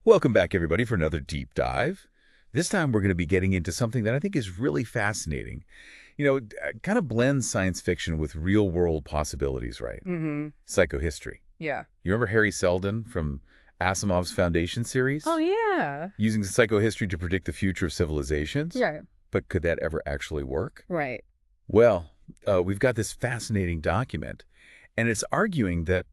Welcome back, everybody, for another deep dive. This time, we're going to be getting into something that I think is really fascinating. Kind of blends science fiction with real-world possibilities, right? Mm-hmm. Psychohistory. Yeah. You remember Harry Seldon from Asimov's Foundation Oh, series? yeah. Using psychohistory to predict the future of civilizations? Right. But could that ever actually work? Right. Well, we've got this fascinating document, and it's arguing that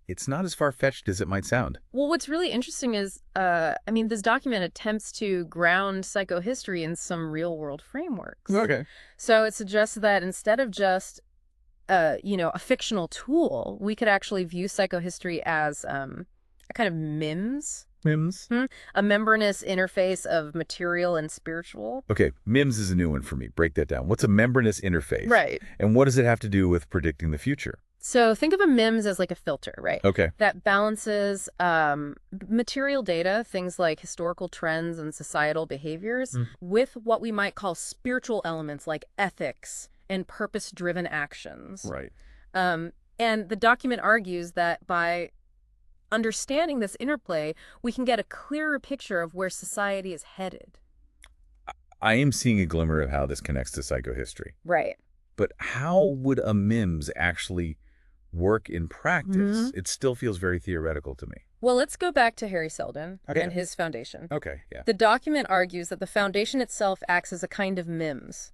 it's not as far-fetched as it might sound. Well, what's really interesting is, this document attempts to ground psychohistory in some real-world frameworks. Okay. So it suggests that instead of just, a fictional tool, we could actually view psychohistory as a kind of MIMS, MIMS? a membranous interface of material and spiritual. Okay, MIMS is a new one for me. Break that down. What's a membranous interface? Right. And what does it have to do with predicting the future? So think of a MIMS as like a filter, right? Okay. That balances material data, things like historical trends and societal behaviors, with what we might call spiritual elements like ethics and purpose-driven actions. Right. And the document argues that by understanding this interplay, we can get a clearer picture of where society is headed. I am seeing a glimmer of how this connects to psychohistory. Right. But how would a MIMS actually work in practice? It still feels very theoretical to me. Well, let's go back to Harry Seldon Okay. and his foundation. Okay, yeah. The document argues that the foundation itself acts as a kind of MIMS,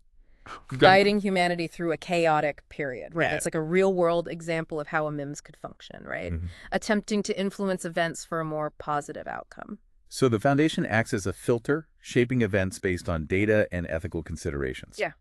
We've got- guiding humanity through a chaotic period. Right? Yeah. It's like a real-world example of how a MIMS could function, right? Attempting to influence events for a more positive outcome. So the foundation acts as a filter, shaping events based on data and ethical considerations. Yeah.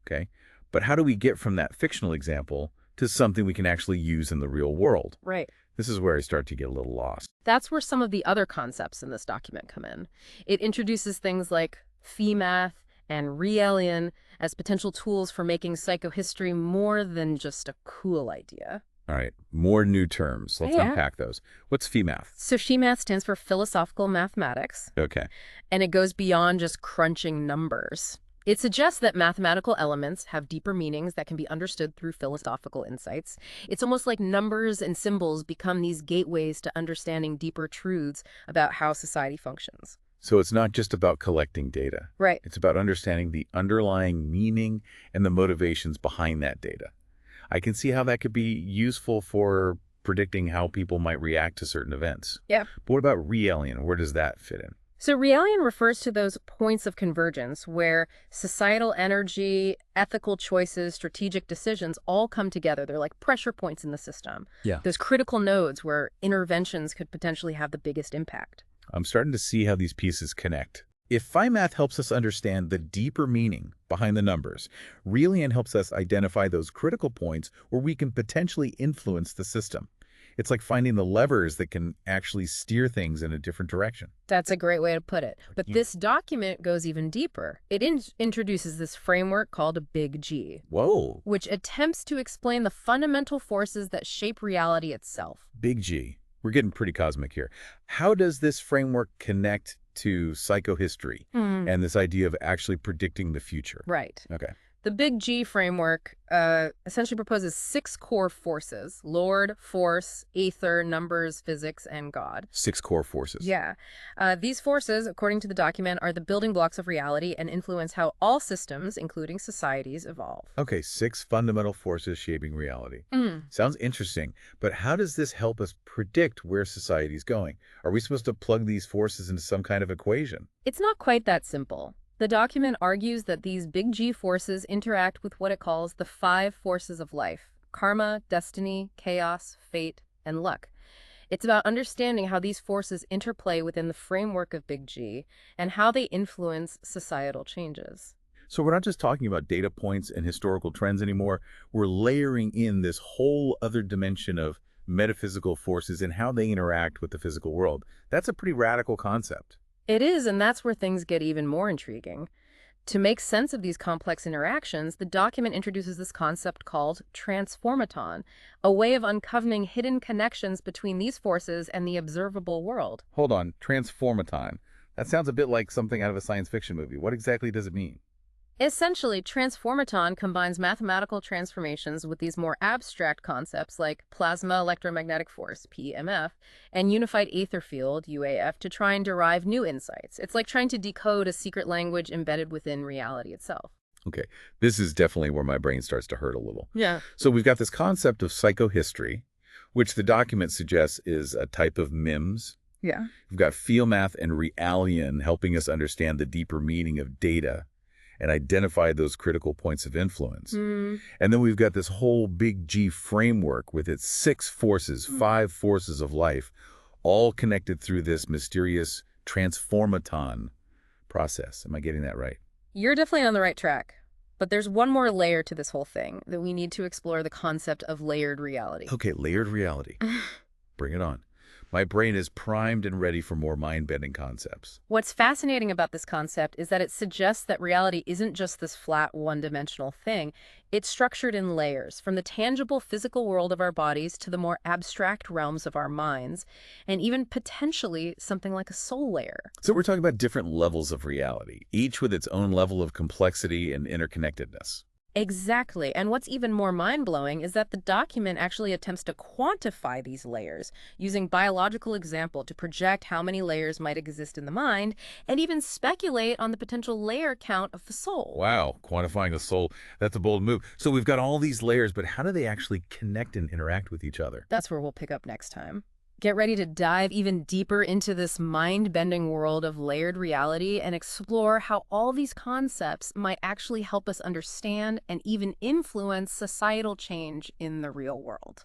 Okay. But how do we get from that fictional example to something we can actually use in the real world? Right. This is where I start to get a little lost. That's where some of the other concepts in this document come in. It introduces things like phi-math and re-alien as potential tools for making psychohistory more than just a cool idea. All right, more new terms. Let's Yeah. unpack those. What's phi-math? So phi-math stands for philosophical mathematics, Okay. and it goes beyond just crunching numbers. It suggests that mathematical elements have deeper meanings that can be understood through philosophical insights. It's almost like numbers and symbols become these gateways to understanding deeper truths about how society functions. So it's not just about collecting data. Right. It's about understanding the underlying meaning and the motivations behind that data. I can see how that could be useful for predicting how people might react to certain events. Yeah. But what about re-alien? Where does that fit in? So re-alien refers to those points of convergence where societal energy, ethical choices, strategic decisions all come together. They're like pressure points in the system. Yeah. Those critical nodes where interventions could potentially have the biggest impact. I'm starting to see how these pieces connect. If phi-math helps us understand the deeper meaning behind the numbers, re-alien helps us identify those critical points where we can potentially influence the system. It's like finding the levers that can actually steer things in a different direction. That's a great way to put it. But this document goes even deeper. It introduces this framework called a big G, Whoa. which attempts to explain the fundamental forces that shape reality itself. Big G. We're getting pretty cosmic here. How does this framework connect to psychohistory and this idea of actually predicting the future? Right. Okay. The Big G framework essentially proposes 6 core forces: Lord, force, ether, numbers, physics, and God. 6 core forces. Yeah. These forces, according to the document, are the building blocks of reality and influence how all systems, including societies, evolve. Okay, 6 fundamental forces shaping reality. Sounds interesting, but how does this help us predict where society's going? Are we supposed to plug these forces into some kind of equation? It's not quite that simple. The document argues that these Big G forces interact with what it calls the 5 forces of life: karma, destiny, chaos, fate, and luck. It's about understanding how these forces interplay within the framework of Big G and how they influence societal changes. So we're not just talking about data points and historical trends anymore. We're layering in this whole other dimension of metaphysical forces and how they interact with the physical world. That's a pretty radical concept. It is, and that's where things get even more intriguing. To make sense of these complex interactions, the document introduces this concept called transformaton, a way of uncovering hidden connections between these forces and the observable world. Hold on, transformaton. That sounds a bit like something out of a science fiction movie. What exactly does it mean? Essentially, transformaton combines mathematical transformations with these more abstract concepts like plasma electromagnetic force, PEMF, and unified ether field, UAF, to try and derive new insights. It's like trying to decode a secret language embedded within reality itself. Okay, this is definitely where my brain starts to hurt a little. Yeah. So we've got this concept of psychohistory, which the document suggests is a type of MIMS. Yeah. We've got field math and realian helping us understand the deeper meaning of data and identify those critical points of influence. And then we've got this whole big G framework with its 6 forces, 5 forces of life, all connected through this mysterious transformaton process. Am I getting that right? You're definitely on the right track. But there's one more layer to this whole thing that we need to explore the concept of layered reality. Okay, layered reality. Bring it on. My brain is primed and ready for more mind-bending concepts. What's fascinating about this concept is that it suggests that reality isn't just this flat, one-dimensional thing. It's structured in layers, from the tangible physical world of our bodies to the more abstract realms of our minds, and even potentially something like a soul layer. So we're talking about different levels of reality, each with its own level of complexity and interconnectedness. Exactly. And what's even more mind-blowing is that the document actually attempts to quantify these layers using biological example to project how many layers might exist in the mind and even speculate on the potential layer count of the soul. Wow, quantifying the soul, that's a bold move. So we've got all these layers, but how do they actually connect and interact with each other? That's where we'll pick up next time. Get ready to dive even deeper into this mind-bending world of layered reality and explore how all these concepts might actually help us understand and even influence societal change in the real world.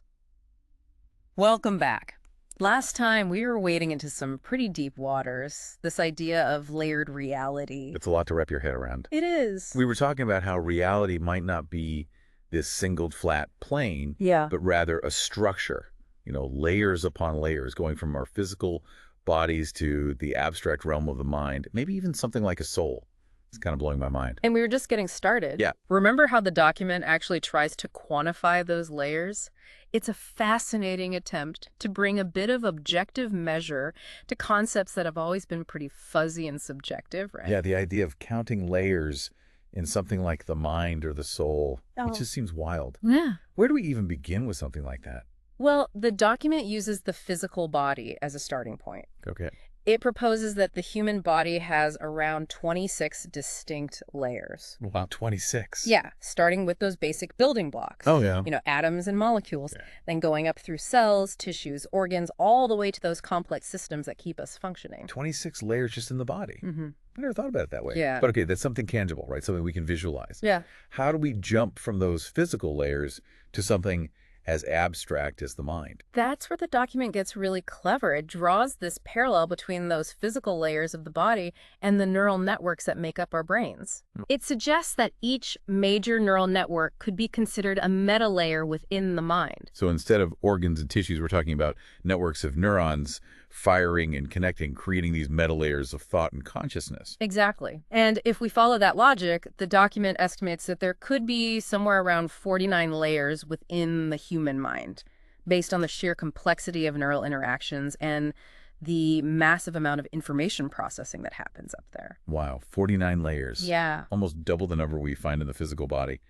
Welcome back. Last time we were wading into some pretty deep waters, this idea of layered reality. It's a lot to wrap your head around. It is. We were talking about how reality might not be this single flat plane, Yeah. but rather a structure. Layers upon layers, going from our physical bodies to the abstract realm of the mind, maybe even something like a soul. It's kind of blowing my mind. And we were just getting started. Yeah. Remember how the document actually tries to quantify those layers? It's a fascinating attempt to bring a bit of objective measure to concepts that have always been pretty fuzzy and subjective, right? Yeah, the idea of counting layers in something like the mind or the soul, it just seems wild. Yeah. Where do we even begin with something like that? Well, the document uses the physical body as a starting point. Okay. It proposes that the human body has around 26 distinct layers. Wow, 26. Yeah, starting with those basic building blocks. Oh, yeah. Atoms and molecules, Yeah. then going up through cells, tissues, organs, all the way to those complex systems that keep us functioning. 26 layers just in the body. I never thought about it that way. Yeah. But okay, that's something tangible, right? Something we can visualize. Yeah. How do we jump from those physical layers to something as abstract as the mind? That's where the document gets really clever. It draws this parallel between those physical layers of the body and the neural networks that make up our brains. It suggests that each major neural network could be considered a meta layer within the mind. So instead of organs and tissues, we're talking about networks of neurons firing and connecting, creating these meta layers of thought and consciousness. Exactly. And if we follow that logic, the document estimates that there could be somewhere around 49 layers within the human mind, based on the sheer complexity of neural interactions and the massive amount of information processing that happens up there. Wow, 49 layers. Yeah. Almost double the number we find in the physical body.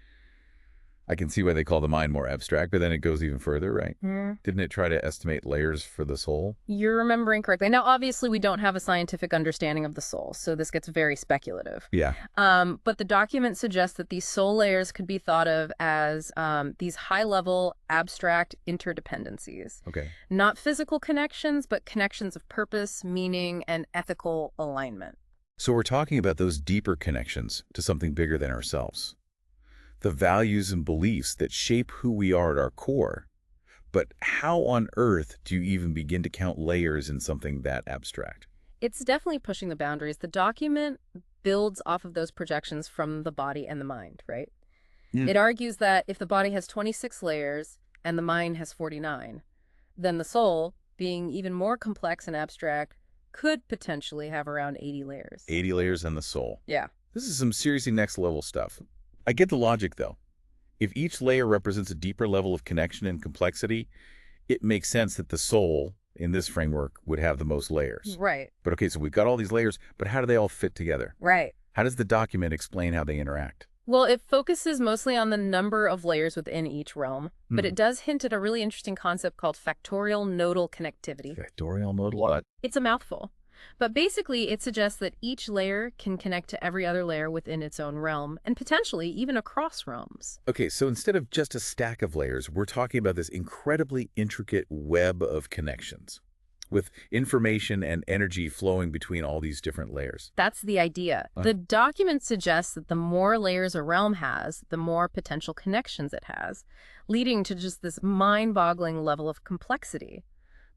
I can see why they call the mind more abstract, but then it goes even further, right? Didn't it try to estimate layers for the soul? You're remembering correctly. Now, obviously, we don't have a scientific understanding of the soul, so this gets very speculative. Yeah. But the document suggests that these soul layers could be thought of as these high-level, abstract interdependencies. Okay. Not physical connections, but connections of purpose, meaning, and ethical alignment. So we're talking about those deeper connections to something bigger than ourselves. The values and beliefs that shape who we are at our core. But how on earth do you even begin to count layers in something that abstract? It's definitely pushing the boundaries. The document builds off of those projections from the body and the mind, right? It argues that if the body has 26 layers and the mind has 49, then the soul, being even more complex and abstract, could potentially have around 80 layers. 80 layers in the soul. Yeah. This is some seriously next level stuff. I get the logic, though. If each layer represents a deeper level of connection and complexity, it makes sense that the soul, in this framework, would have the most layers. Right. But okay, so we've got all these layers, but how do they all fit together? Right. How does the document explain how they interact? Well, it focuses mostly on the number of layers within each realm, but Hmm. it does hint at a really interesting concept called factorial nodal connectivity. Factorial mode what? It's a mouthful. But basically, it suggests that each layer can connect to every other layer within its own realm, and potentially even across realms. Okay, so instead of just a stack of layers, we're talking about this incredibly intricate web of connections with information and energy flowing between all these different layers. That's the idea. Huh? The document suggests that the more layers a realm has, the more potential connections it has, leading to just this mind-boggling level of complexity.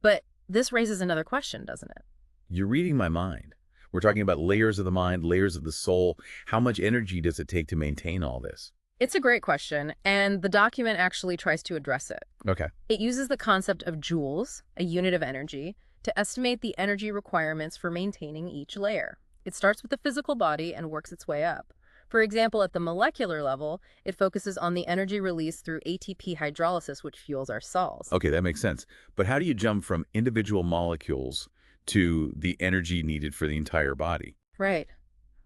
But this raises another question, doesn't it? You're reading my mind. We're talking about layers of the mind, layers of the soul. How much energy does it take to maintain all this? It's a great question, and the document actually tries to address it. Okay. It uses the concept of joules, a unit of energy, to estimate the energy requirements for maintaining each layer. It starts with the physical body and works its way up. For example, at the molecular level, it focuses on the energy released through ATP hydrolysis, which fuels our cells. Okay, that makes sense. But how do you jump from individual molecules to the energy needed for the entire body? Right.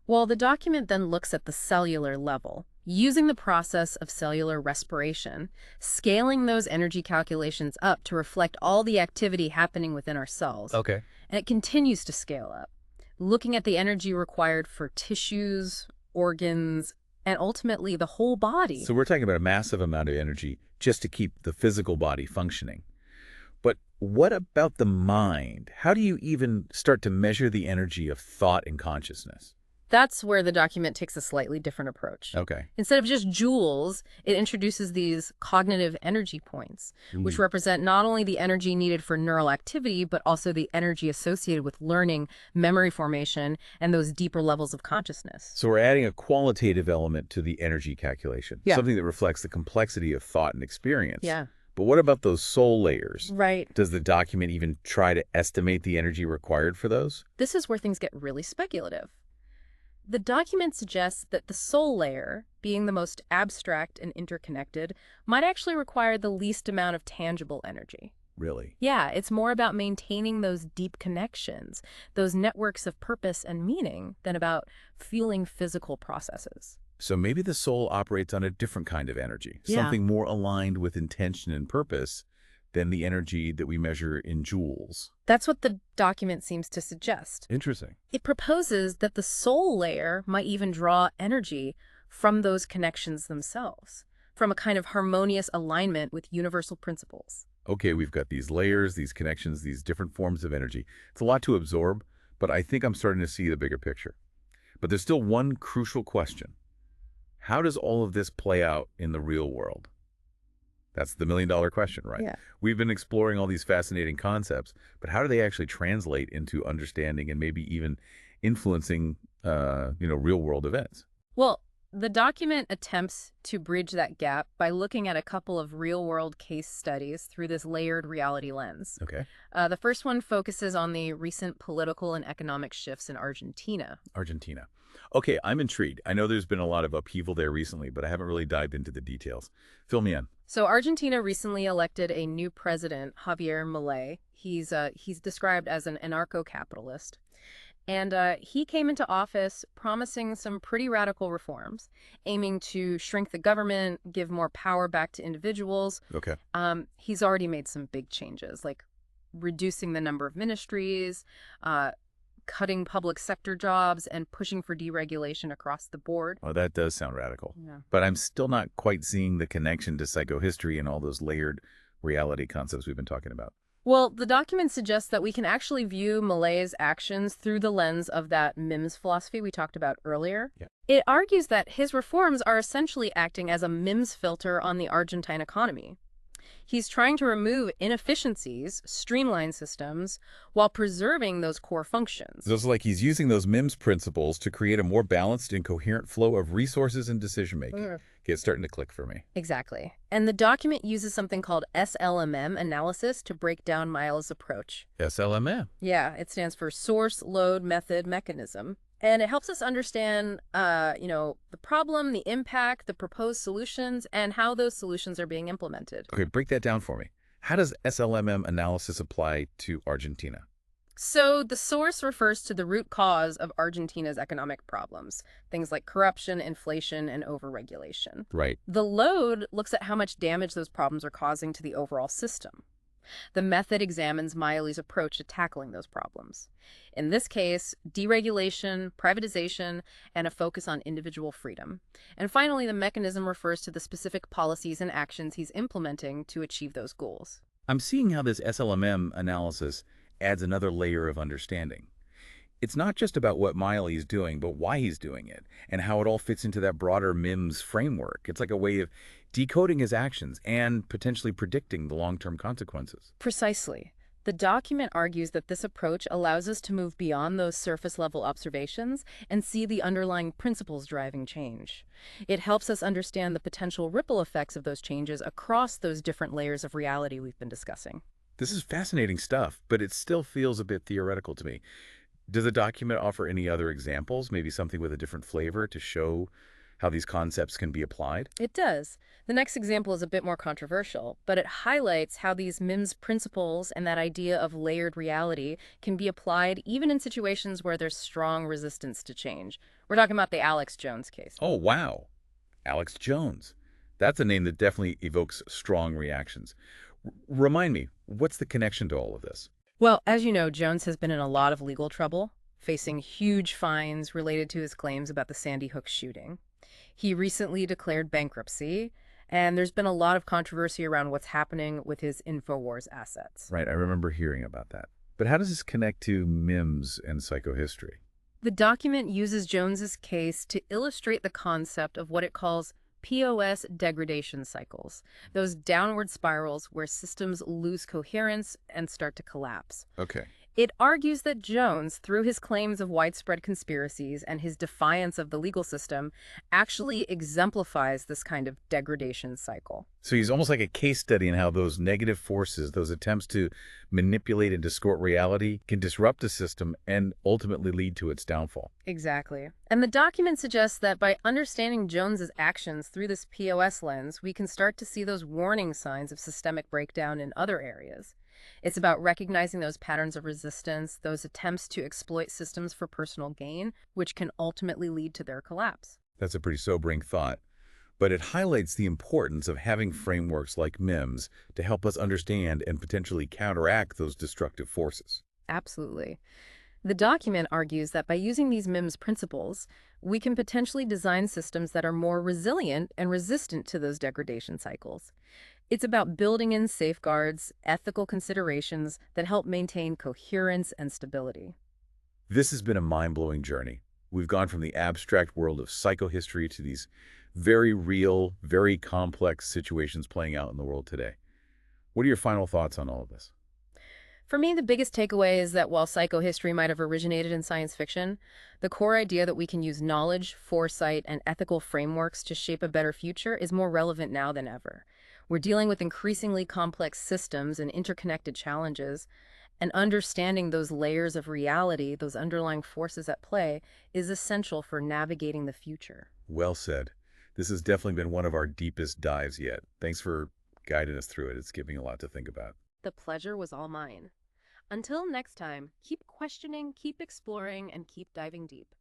Well, the document then looks at the cellular level, using the process of cellular respiration, scaling those energy calculations up to reflect all the activity happening within our cells. Okay. And it continues to scale up, looking at the energy required for tissues, organs, and ultimately the whole body. So we're talking about a massive amount of energy just to keep the physical body functioning. But what about the mind? How do you even start to measure the energy of thought and consciousness? That's where the document takes a slightly different approach. Okay. Instead of just joules, it introduces these cognitive energy points, which represent not only the energy needed for neural activity, but also the energy associated with learning, memory formation, and those deeper levels of consciousness. So we're adding a qualitative element to the energy calculation, Yeah. something that reflects the complexity of thought and experience. Yeah. But what about those soul layers? Right. Does the document even try to estimate the energy required for those? This is where things get really speculative. The document suggests that the soul layer, being the most abstract and interconnected, might actually require the least amount of tangible energy. Really? Yeah, it's more about maintaining those deep connections, those networks of purpose and meaning, than about fueling physical processes. So maybe the soul operates on a different kind of energy, Yeah. something more aligned with intention and purpose than the energy that we measure in joules. That's what the document seems to suggest. Interesting. It proposes that the soul layer might even draw energy from those connections themselves, from a kind of harmonious alignment with universal principles. Okay, we've got these layers, these connections, these different forms of energy. It's a lot to absorb, but I think I'm starting to see the bigger picture. But there's still one crucial question. How does all of this play out in the real world? That's the million-dollar question, right? Yeah. We've been exploring all these fascinating concepts, but how do they actually translate into understanding and maybe even influencing, real-world events? Well, the document attempts to bridge that gap by looking at a couple of real-world case studies through this layered reality lens. Okay. The first one focuses on the recent political and economic shifts in Argentina. Argentina. Okay, I'm intrigued. I know there's been a lot of upheaval there recently, but I haven't really dived into the details. Fill me in. So Argentina recently elected a new president, Javier Milei. He's described as an anarcho-capitalist. And he came into office promising some pretty radical reforms, aiming to shrink the government, give more power back to individuals. Okay. He's already made some big changes, like reducing the number of ministries, cutting public sector jobs, and pushing for deregulation across the board. Oh, that does sound radical. Yeah. But I'm still not quite seeing the connection to psychohistory and all those layered reality concepts we've been talking about. Well, the document suggests that we can actually view Milei's actions through the lens of that MIMS philosophy we talked about earlier. Yeah. It argues that his reforms are essentially acting as a MIMS filter on the Argentine economy. He's trying to remove inefficiencies, streamline systems, while preserving those core functions. So it's like he's using those MIMS principles to create a more balanced and coherent flow of resources and decision-making. Okay, it's starting to click for me. Exactly. And the document uses something called SLMM analysis to break down Milei's approach. SLMM. Yeah, it stands for Source, Load, Method, Mechanism. And it helps us understand, the problem, the impact, the proposed solutions, and how those solutions are being implemented. Okay, break that down for me. How does SLMM analysis apply to Argentina? So the source refers to the root cause of Argentina's economic problems, things like corruption, inflation, and overregulation. Right. The load looks at how much damage those problems are causing to the overall system. The method examines Miley's approach to tackling those problems. In this case, deregulation, privatization, and a focus on individual freedom. And finally, the mechanism refers to the specific policies and actions he's implementing to achieve those goals. I'm seeing how this SLMM analysis adds another layer of understanding. It's not just about what Miley is doing, but why he's doing it, and how it all fits into that broader MIMS framework. It's like a way of decoding his actions and potentially predicting the long-term consequences. Precisely. The document argues that this approach allows us to move beyond those surface-level observations and see the underlying principles driving change. It helps us understand the potential ripple effects of those changes across those different layers of reality we've been discussing. This is fascinating stuff, but it still feels a bit theoretical to me. Does the document offer any other examples, maybe something with a different flavor to show how these concepts can be applied? It does. The next example is a bit more controversial, but it highlights how these MIMS principles and that idea of layered reality can be applied even in situations where there's strong resistance to change. We're talking about the Alex Jones case. Oh, wow. Alex Jones. That's a name that definitely evokes strong reactions. Remind me, what's the connection to all of this? Well, as you know, Jones has been in a lot of legal trouble, facing huge fines related to his claims about the Sandy Hook shooting. He recently declared bankruptcy, and there's been a lot of controversy around what's happening with his InfoWars assets. Right, I remember hearing about that. But how does this connect to MIMS and psychohistory? The document uses Jones's case to illustrate the concept of what it calls POS degradation cycles, those downward spirals where systems lose coherence and start to collapse. Okay. It argues that Jones, through his claims of widespread conspiracies and his defiance of the legal system, actually exemplifies this kind of degradation cycle. So he's almost like a case study in how those negative forces, those attempts to manipulate and distort reality, can disrupt a system and ultimately lead to its downfall. Exactly. And the document suggests that by understanding Jones's actions through this POS lens, we can start to see those warning signs of systemic breakdown in other areas. It's about recognizing those patterns of resistance, those attempts to exploit systems for personal gain, which can ultimately lead to their collapse. That's a pretty sobering thought. But it highlights the importance of having frameworks like MIMS to help us understand and potentially counteract those destructive forces. Absolutely. The document argues that by using these MIMS principles, we can potentially design systems that are more resilient and resistant to those degradation cycles. It's about building in safeguards, ethical considerations that help maintain coherence and stability. This has been a mind-blowing journey. We've gone from the abstract world of psychohistory to these very real, very complex situations playing out in the world today. What are your final thoughts on all of this? For me, the biggest takeaway is that while psychohistory might have originated in science fiction, the core idea that we can use knowledge, foresight, and ethical frameworks to shape a better future is more relevant now than ever. We're dealing with increasingly complex systems and interconnected challenges, and understanding those layers of reality, those underlying forces at play, is essential for navigating the future. Well said. This has definitely been one of our deepest dives yet. Thanks for guiding us through it. It's giving a lot to think about. The pleasure was all mine. Until next time, keep questioning, keep exploring, and keep diving deep.